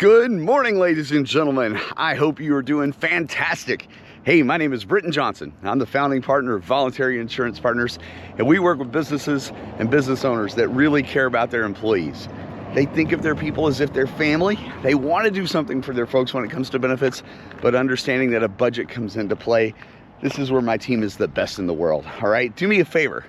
Good morning, ladies and gentlemen. I hope you are doing fantastic. Hey, my name is Britton Johnson. I'm the founding partner of Voluntary Insurance Partners, and we work with businesses and business owners that really care about their employees. They think of their people as if they're family. They want to do something for their folks when it comes to benefits, but understanding that a budget comes into play. This is where my team is the best in the world, all right? Do me a favor.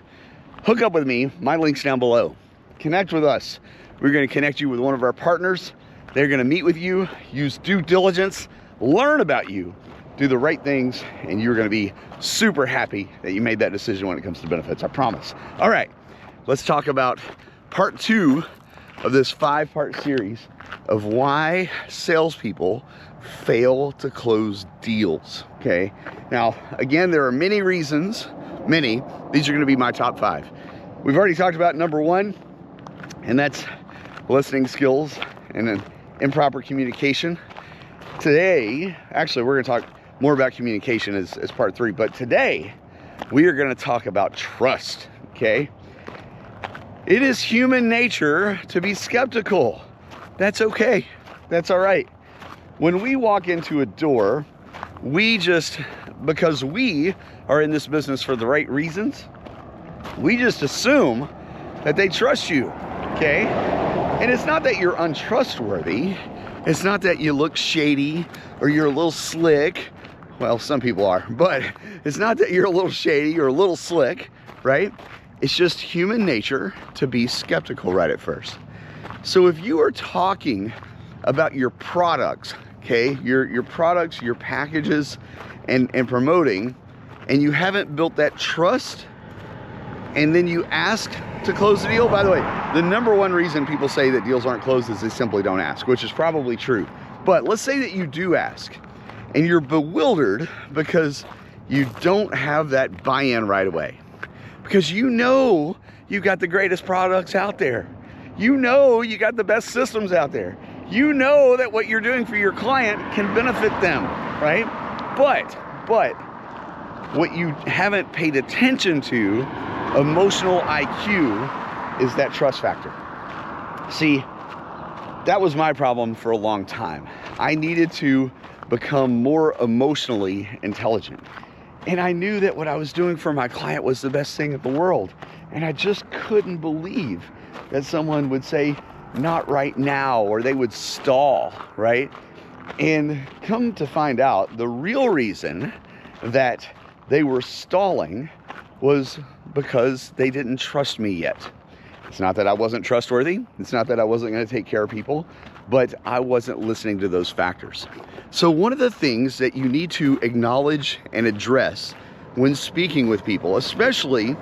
Hook up with me. My link's down below. Connect with us. We're going to connect you with one of our partners. They're going to meet with you, use due diligence, learn about you, do the right things, and you're going to be super happy that you made that decision when it comes to benefits. I promise. All right, let's talk about part 2 of this 5-part series of why salespeople fail to close deals. Okay. Now, again, there are many reasons. These are going to be my top 5. We've already talked about number 1, and that's listening skills and then improper communication. Today, actually, we're going to talk more about communication as part 3, but today we are going to talk about trust. Okay. It is human nature to be skeptical. That's okay. That's all right. When we walk into a door, because we are in this business for the right reasons, we just assume that they trust you. Okay. And it's not that you're untrustworthy. It's not that you look shady or you're a little slick. Well, some people are, but it's not that you're a little shady or a little slick, right? It's just human nature to be skeptical right at first. So if you are talking about your products, okay, your products, your packages, and promoting, and you haven't built that trust, and then you ask to close the deal. By the way, the number one reason people say that deals aren't closed is they simply don't ask, which is probably true. But let's say that you do ask and you're bewildered because you don't have that buy-in right away. Because you know you got the greatest products out there. You know you got the best systems out there. You know that what you're doing for your client can benefit them, right? But what you haven't paid attention to, emotional IQ, is that trust factor. See, that was my problem for a long time. I needed to become more emotionally intelligent. And I knew that what I was doing for my client was the best thing in the world. And I just couldn't believe that someone would say, not right now, or they would stall, right? And come to find out, the real reason that they were stalling was because they didn't trust me yet. It's not that I wasn't trustworthy. It's not that I wasn't going to take care of people, but I wasn't listening to those factors. So one of the things that you need to acknowledge and address when speaking with people, especially,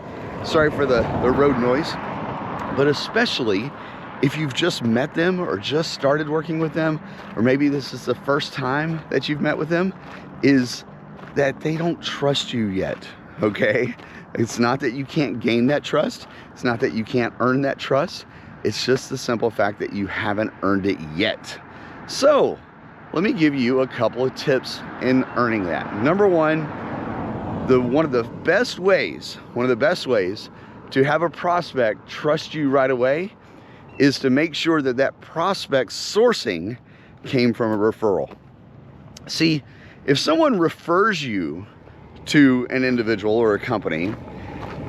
sorry for the road noise, but especially if you've just met them or just started working with them, or maybe this is the first time that you've met with them, is that they don't trust you yet, okay? It's not that you can't gain that trust. It's not that you can't earn that trust. It's just the simple fact that you haven't earned it yet. So let me give you a couple of tips in earning that. Number 1, one of the best ways to have a prospect trust you right away is to make sure that that prospect sourcing came from a referral. See, if someone refers you to an individual or a company,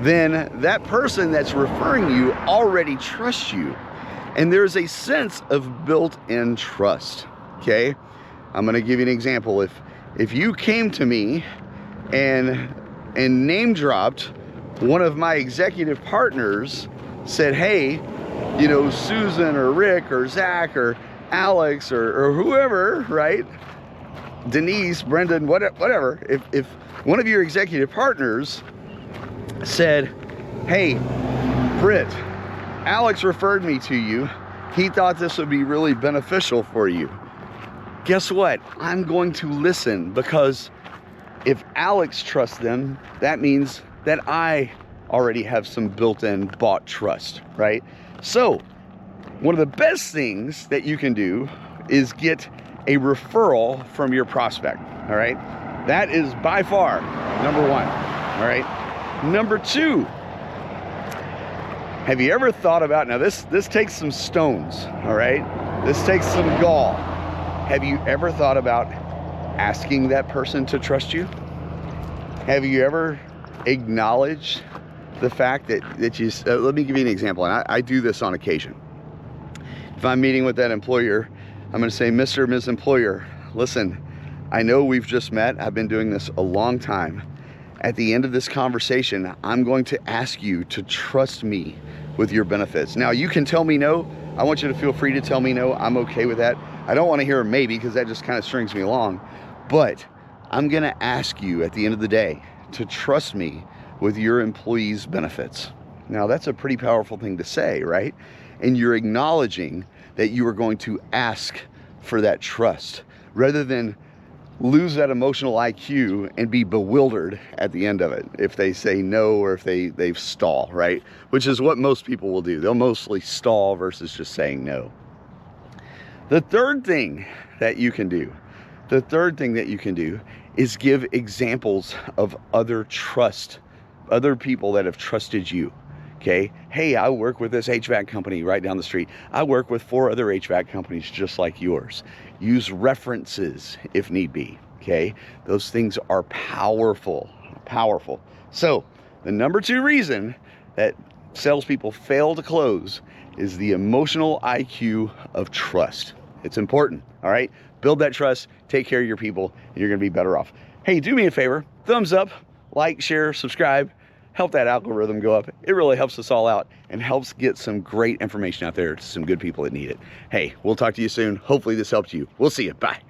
then that person that's referring you already trusts you. And there's a sense of built-in trust, okay? I'm gonna give you an example. If you came to me and name dropped one of my executive partners, said, hey, you know, Susan or Rick or Zach or Alex or whoever, right? Denise, Brendan, whatever. If one of your executive partners said, hey, Britt, Alex referred me to you. He thought this would be really beneficial for you. Guess what? I'm going to listen, because if Alex trusts them, that means that I already have some built-in bought trust, right? So one of the best things that you can do is get a referral from your prospect, all right? That is by far number 1, all right? Number 2, have you ever thought about, now this takes some stones, all right? This takes some gall. Have you ever thought about asking that person to trust you? Have you ever acknowledged the fact that you, let me give you an example, and I do this on occasion. If I'm meeting with that employer, I'm gonna say, Mr. or Ms. Employer, listen, I know we've just met, I've been doing this a long time. At the end of this conversation, I'm going to ask you to trust me with your benefits. Now, you can tell me no. I want you to feel free to tell me no. I'm okay with that. I don't want to hear a maybe, because that just kind of strings me along. But I'm going to ask you at the end of the day to trust me with your employees' benefits. Now, that's a pretty powerful thing to say, right? And you're acknowledging that you are going to ask for that trust rather than lose that emotional IQ and be bewildered at the end of it if they say no or if they stall, right? Which is what most people will do. They'll mostly stall versus just saying no. The third thing that you can do is give examples of other people that have trusted you. Okay, hey, I work with this HVAC company right down the street. I work with 4 other HVAC companies just like yours. Use references if need be, okay? Those things are powerful. So the number 2 reason that salespeople fail to close is the emotional IQ of trust. It's important, all right? Build that trust, take care of your people, and you're gonna be better off. Hey, do me a favor, thumbs up, like, share, subscribe. Help that algorithm go up. It really helps us all out and helps get some great information out there to some good people that need it. Hey, we'll talk to you soon. Hopefully this helped you. We'll see you. Bye.